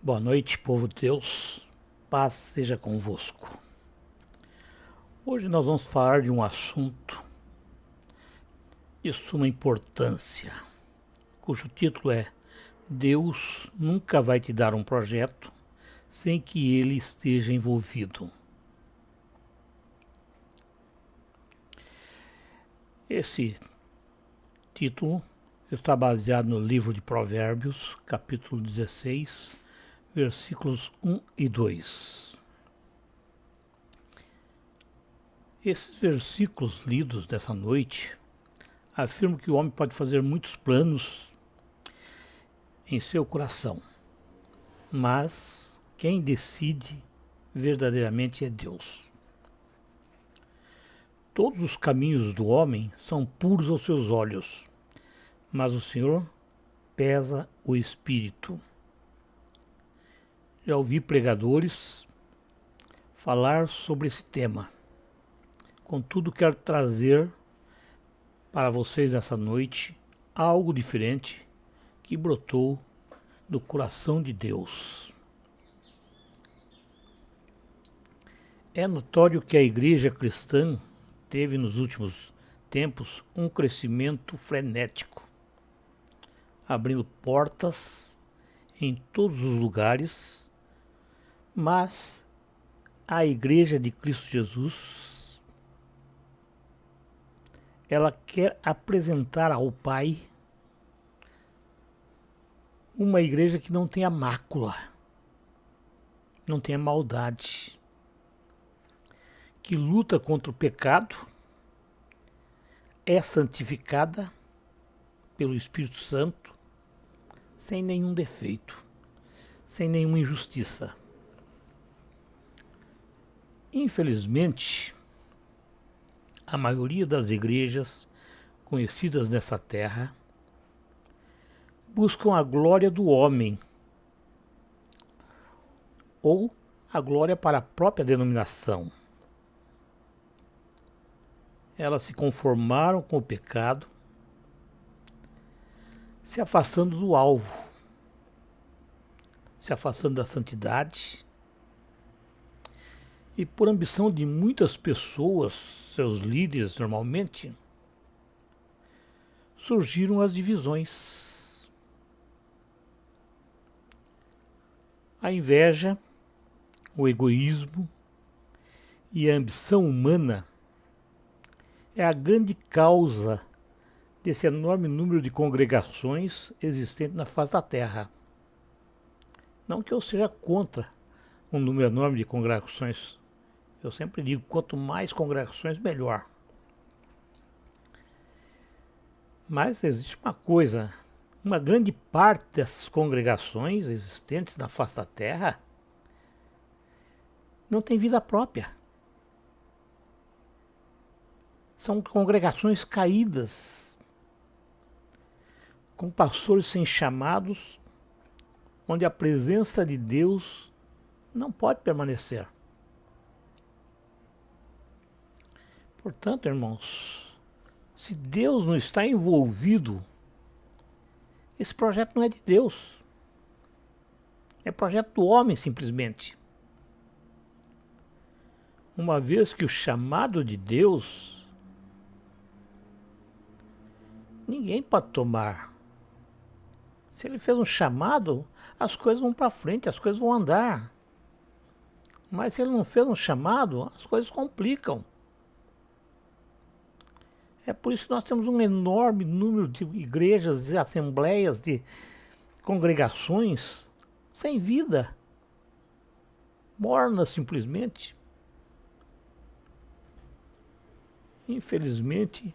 Boa noite, povo de Deus, paz seja convosco. Hoje nós vamos falar de um assunto de suma importância, cujo título é Deus nunca vai te dar um projeto sem que ele esteja envolvido. Esse título está baseado no livro de Provérbios, capítulo 16, versículos 1 e 2. Esses versículos lidos dessa noite afirmam que o homem pode fazer muitos planos em seu coração, mas quem decide verdadeiramente é Deus. Todos os caminhos do homem são puros aos seus olhos, mas o Senhor pesa o espírito. Já ouvi pregadores falar sobre esse tema. Contudo, quero trazer para vocês essa noite algo diferente que brotou do coração de Deus. É notório que a igreja cristã teve nos últimos tempos um crescimento frenético, abrindo portas em todos os lugares, mas a igreja de Cristo Jesus, ela quer apresentar ao Pai uma igreja que não tenha mácula, não tenha maldade, que luta contra o pecado, é santificada pelo Espírito Santo, sem nenhum defeito, sem nenhuma injustiça. Infelizmente, a maioria das igrejas conhecidas nessa terra buscam a glória do homem ou a glória para a própria denominação. Elas se conformaram com o pecado, se afastando do alvo, se afastando da santidade. E por ambição de muitas pessoas, seus líderes normalmente, surgiram as divisões. A inveja, o egoísmo e a ambição humana é a grande causa desse enorme número de congregações existentes na face da terra. Não que eu seja contra um número enorme de congregações. Eu sempre digo, quanto mais congregações, melhor. Mas existe uma coisa, uma grande parte dessas congregações existentes na face da terra não tem vida própria. São congregações caídas, com pastores sem chamados, onde a presença de Deus não pode permanecer. Portanto, irmãos, se Deus não está envolvido, esse projeto não é de Deus. É projeto do homem, simplesmente. Uma vez que o chamado de Deus, ninguém pode tomar. Se ele fez um chamado, as coisas vão para frente, as coisas vão andar. Mas se ele não fez um chamado, as coisas complicam. É por isso que nós temos um enorme número de igrejas, de assembleias, de congregações sem vida, mornas simplesmente. Infelizmente,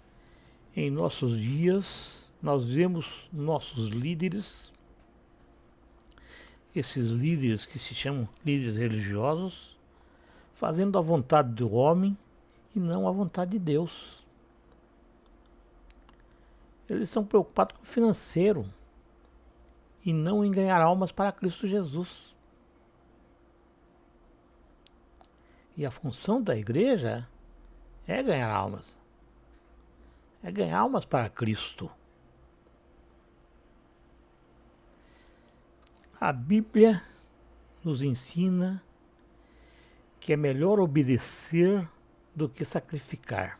em nossos dias, nós vemos nossos líderes, esses líderes que se chamam líderes religiosos, fazendo a vontade do homem e não a vontade de Deus. Eles estão preocupados com o financeiro e não em ganhar almas para Cristo Jesus. E a função da igreja é ganhar almas. É ganhar almas para Cristo. A Bíblia nos ensina que é melhor obedecer do que sacrificar.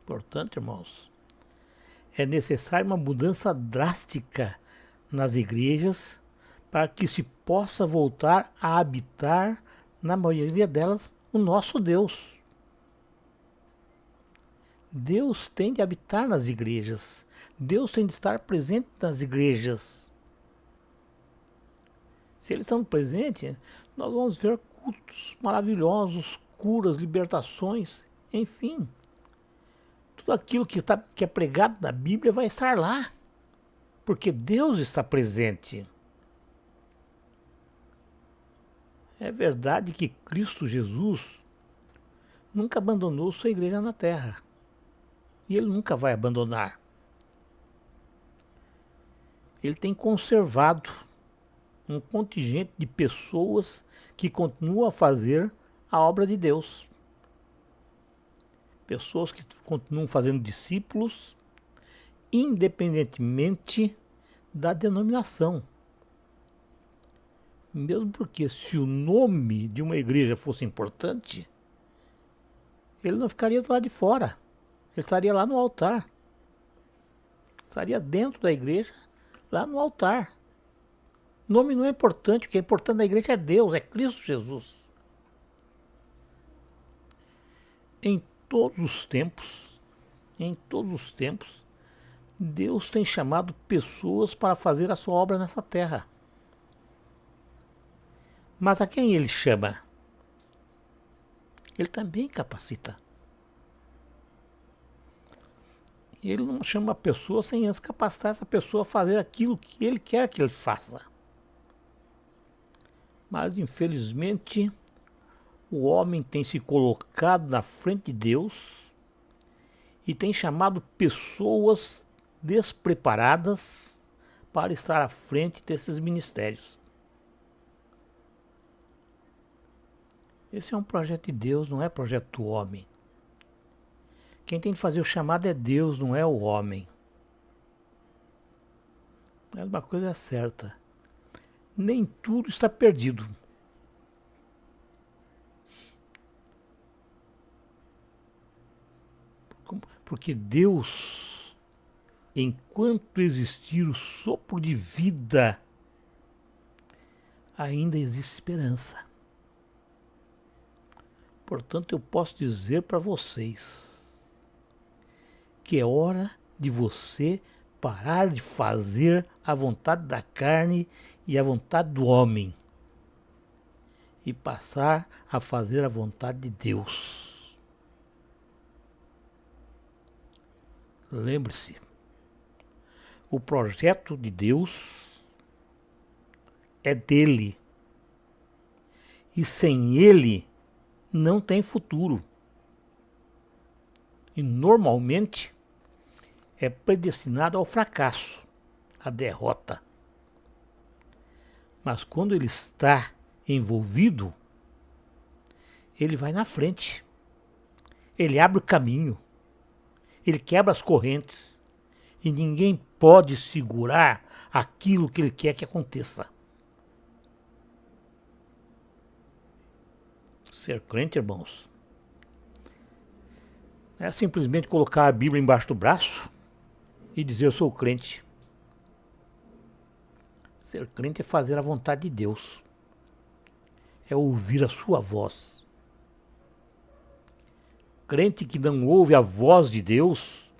Portanto, irmãos, é necessária uma mudança drástica nas igrejas para que se possa voltar a habitar, na maioria delas, o nosso Deus. Deus tem de habitar nas igrejas. Deus tem de estar presente nas igrejas. Se Ele estando presente, nós vamos ver cultos maravilhosos, curas, libertações, enfim. Tudo aquilo que é pregado na Bíblia vai estar lá, porque Deus está presente. É verdade que Cristo Jesus nunca abandonou sua igreja na terra. E Ele nunca vai abandonar. Ele tem conservado um contingente de pessoas que continuam a fazer a obra de Deus. Pessoas que continuam fazendo discípulos, independentemente da denominação. Mesmo porque se o nome de uma igreja fosse importante, ele não ficaria do lado de fora. Ele estaria lá no altar. Estaria dentro da igreja, lá no altar. O nome não é importante, o que é importante na igreja é Deus, é Cristo Jesus. Em todos os tempos, Deus tem chamado pessoas para fazer a sua obra nessa terra. Mas a quem Ele chama? Ele também capacita. Ele não chama a pessoa sem antes capacitar essa pessoa a fazer aquilo que Ele quer que ele faça. Mas, infelizmente, o homem tem se colocado na frente de Deus e tem chamado pessoas despreparadas para estar à frente desses ministérios. Esse é um projeto de Deus, não é projeto do homem. Quem tem que fazer o chamado é Deus, não é o homem. Mas uma coisa é certa. Nem tudo está perdido. Porque Deus, enquanto existir o sopro de vida, ainda existe esperança. Portanto, eu posso dizer para vocês que é hora de você parar de fazer a vontade da carne e a vontade do homem e passar a fazer a vontade de Deus. Lembre-se, o projeto de Deus é dele e sem ele não tem futuro. E normalmente é predestinado ao fracasso, à derrota. Mas quando ele está envolvido, ele vai na frente. Ele abre o caminho. Ele quebra as correntes. E ninguém pode segurar aquilo que ele quer que aconteça. Ser crente, irmãos, é simplesmente colocar a Bíblia embaixo do braço e dizer eu sou crente. Ser crente é fazer a vontade de Deus. É ouvir a sua voz. Crente que não ouve a voz de Deus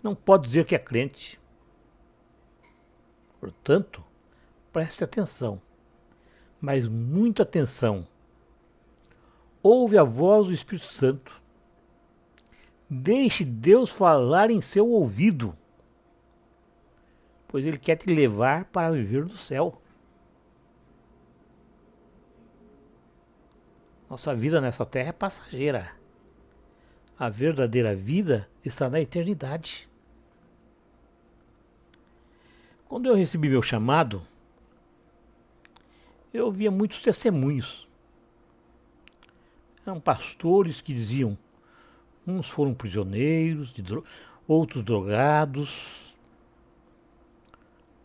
não pode dizer que é crente. Portanto, preste atenção, mas muita atenção. Ouve a voz do Espírito Santo. Deixe Deus falar em seu ouvido, pois Ele quer te levar para viver no céu. Nossa vida nessa terra é passageira. A verdadeira vida está na eternidade. Quando eu recebi meu chamado, eu ouvia muitos testemunhos. Eram pastores que diziam, uns foram prisioneiros, outros drogados,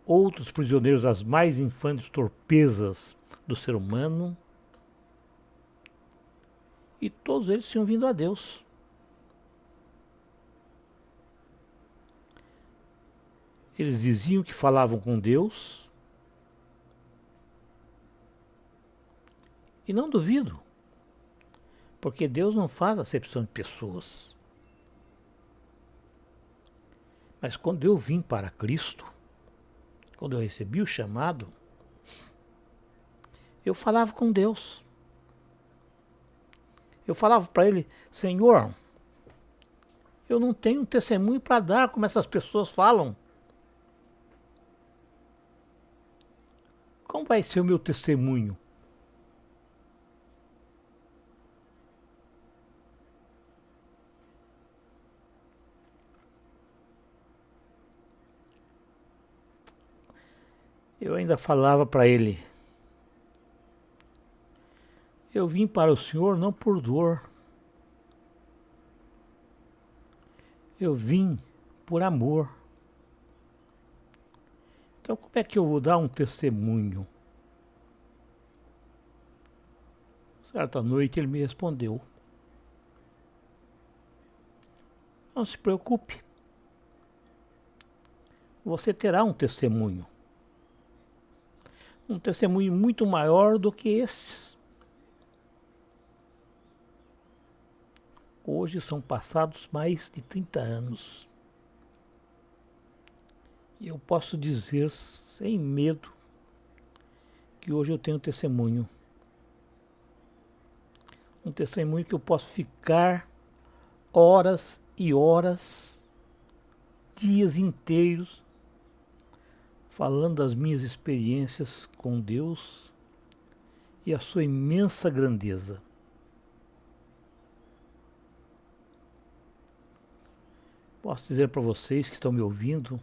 outros prisioneiros às mais infantes torpezas do ser humano, e todos eles tinham vindo a Deus. Eles diziam que falavam com Deus, e não duvido, porque Deus não faz acepção de pessoas. Mas quando eu vim para Cristo, quando eu recebi o chamado, eu falava com Deus. Eu falava para Ele: Senhor, eu não tenho um testemunho para dar como essas pessoas falam. Como vai ser o meu testemunho? Eu ainda falava para Ele: eu vim para o Senhor não por dor. Eu vim por amor. Então como é que eu vou dar um testemunho? Certa noite ele me respondeu: não se preocupe. Você terá um testemunho. Um testemunho muito maior do que esses. Hoje são passados mais de 30 anos. E eu posso dizer sem medo que hoje eu tenho um testemunho. Um testemunho que eu posso ficar horas e horas, dias inteiros, falando das minhas experiências com Deus e a sua imensa grandeza. Posso dizer para vocês que estão me ouvindo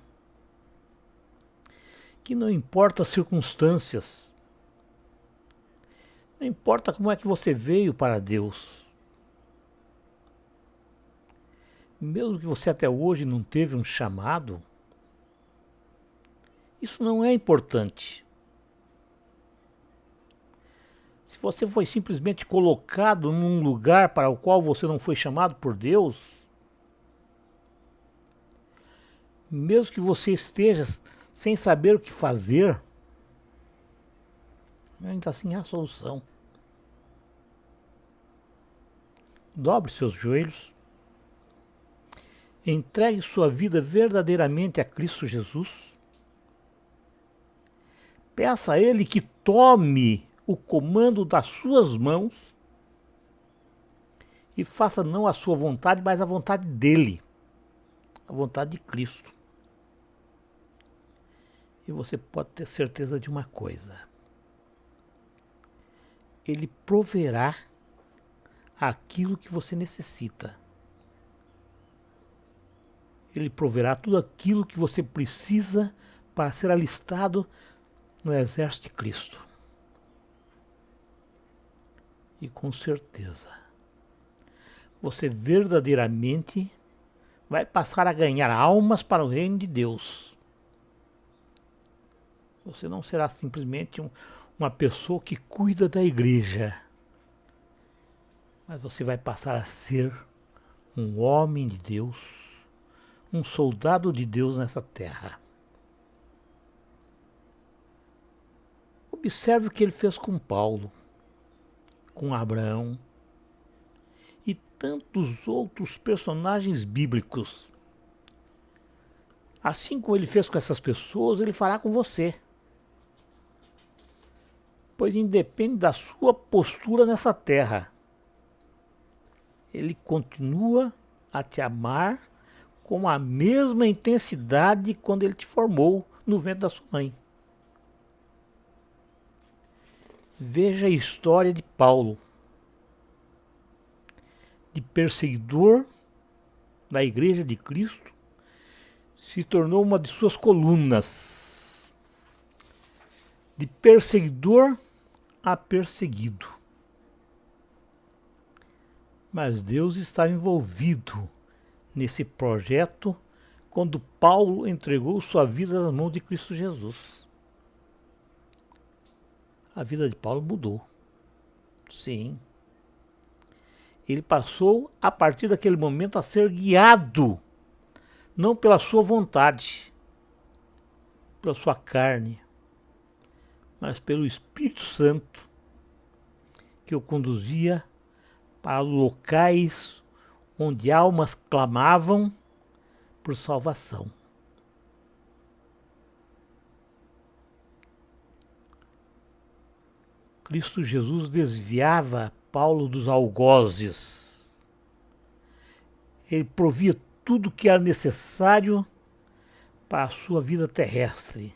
que não importa as circunstâncias, não importa como é que você veio para Deus, mesmo que você até hoje não teve um chamado, isso não é importante. Se você foi simplesmente colocado num lugar para o qual você não foi chamado por Deus, mesmo que você esteja sem saber o que fazer, ainda assim há solução. Dobre seus joelhos, entregue sua vida verdadeiramente a Cristo Jesus, peça a Ele que tome o comando das suas mãos e faça não a sua vontade, mas a vontade dEle, a vontade de Cristo. E você pode ter certeza de uma coisa: Ele proverá aquilo que você necessita. Ele proverá tudo aquilo que você precisa para ser alistado no exército de Cristo. E com certeza, você verdadeiramente vai passar a ganhar almas para o reino de Deus. Você não será simplesmente uma pessoa que cuida da igreja, mas você vai passar a ser um homem de Deus, um soldado de Deus nessa terra. Observe o que ele fez com Paulo, com Abraão e tantos outros personagens bíblicos. Assim como ele fez com essas pessoas, ele fará com você. Pois independe da sua postura nessa terra, Ele continua a te amar com a mesma intensidade quando Ele te formou no ventre da sua mãe. Veja a história de Paulo, de perseguidor da Igreja de Cristo, se tornou uma de suas colunas, de perseguidor a perseguido. Mas Deus está envolvido nesse projeto quando Paulo entregou sua vida nas mãos de Cristo Jesus. A vida de Paulo mudou. Sim. Ele passou, a partir daquele momento, a ser guiado, não pela sua vontade, pela sua carne, mas pelo Espírito Santo, que o conduzia para locais onde almas clamavam por salvação. Cristo Jesus desviava Paulo dos algozes. Ele provia tudo que era necessário para a sua vida terrestre.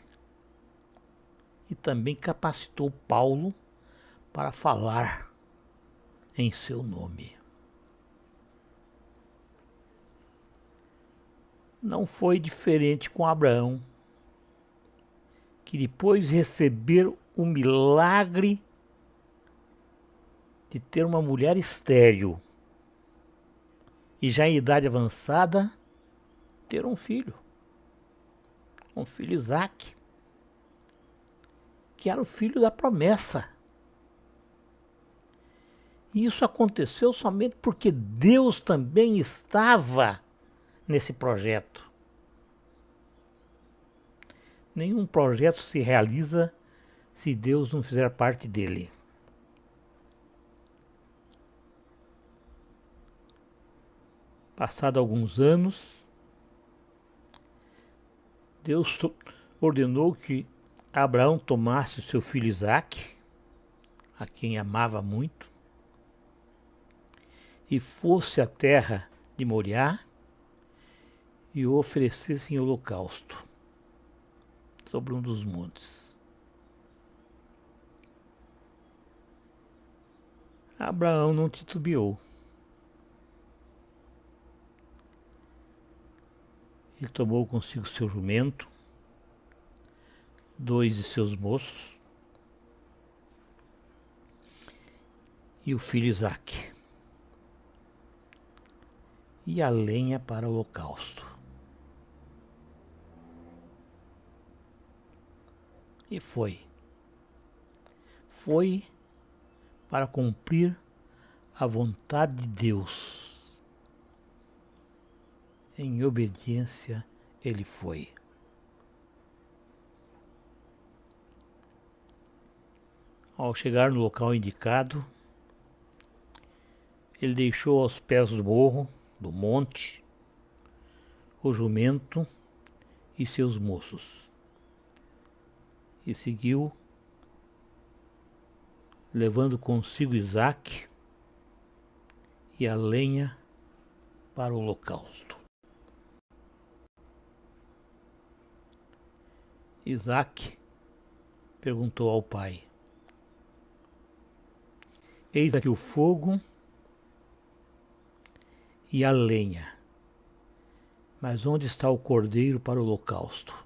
E também capacitou Paulo para falar em seu nome. Não foi diferente com Abraão, que depois de receber o milagre de ter uma mulher estéril e já em idade avançada, ter um filho Isaque, que era o filho da promessa. E isso aconteceu somente porque Deus também estava nesse projeto. Nenhum projeto se realiza se Deus não fizer parte dele. Passado alguns anos, Deus ordenou que Abraão tomasse o seu filho Isaque, a quem amava muito, e fosse à terra de Moriá e o oferecesse em holocausto sobre um dos montes. Abraão não titubeou. Ele tomou consigo seu jumento, 2 de seus moços e o filho Isaque, e a lenha para o holocausto. E foi para cumprir a vontade de Deus. Em obediência ele foi. Ao chegar no local indicado, ele deixou aos pés do morro, do monte, o jumento e seus moços, e seguiu, levando consigo Isaque e a lenha para o holocausto. Isaque perguntou ao pai: eis aqui o fogo e a lenha, mas onde está o cordeiro para o holocausto?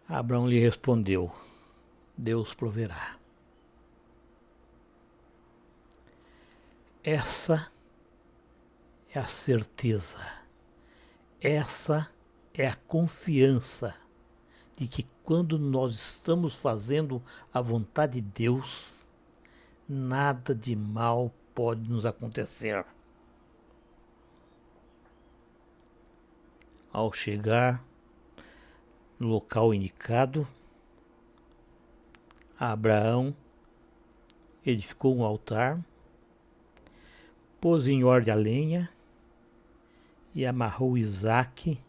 Abraão lhe respondeu: Deus proverá. Essa é a certeza, essa é a confiança de que quando nós estamos fazendo a vontade de Deus, nada de mal pode nos acontecer. Ao chegar no local indicado, Abraão edificou um altar, pôs em ordem a lenha e amarrou Isaque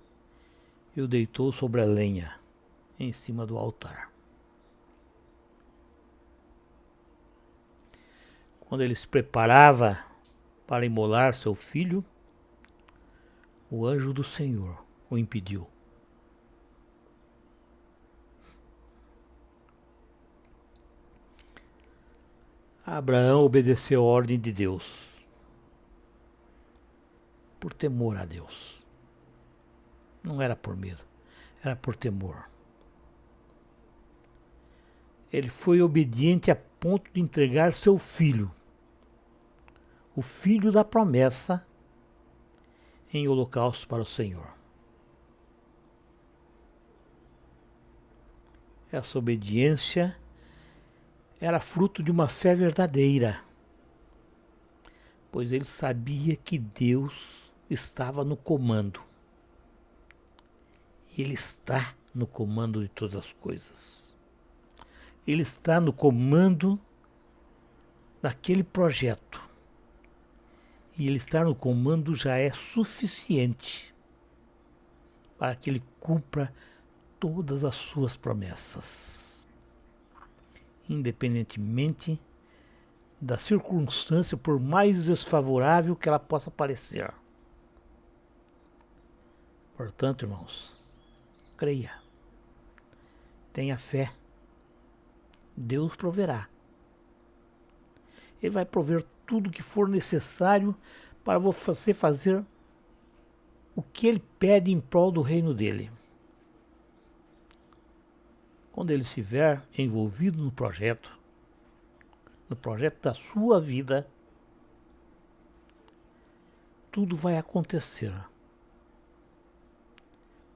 e o deitou sobre a lenha, em cima do altar. Quando ele se preparava para imolar seu filho, o anjo do Senhor o impediu. Abraão obedeceu a ordem de Deus, por temor a Deus. Não era por medo, era por temor. Ele foi obediente a ponto de entregar seu filho o filho da promessa em holocausto para o Senhor. Essa obediência era fruto de uma fé verdadeira, pois ele sabia que Deus estava no comando. E ele está no comando de todas as coisas. Ele está no comando daquele projeto. E ele estar no comando já é suficiente para que ele cumpra todas as suas promessas, independentemente da circunstância, por mais desfavorável que ela possa parecer. Portanto, irmãos, creia, tenha fé, Deus proverá. Ele vai prover tudo que for necessário para você fazer o que ele pede em prol do reino dele. Quando ele estiver envolvido no projeto da sua vida, tudo vai acontecer,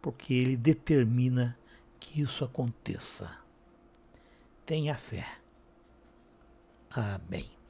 porque ele determina que isso aconteça. Tenha fé. Amém.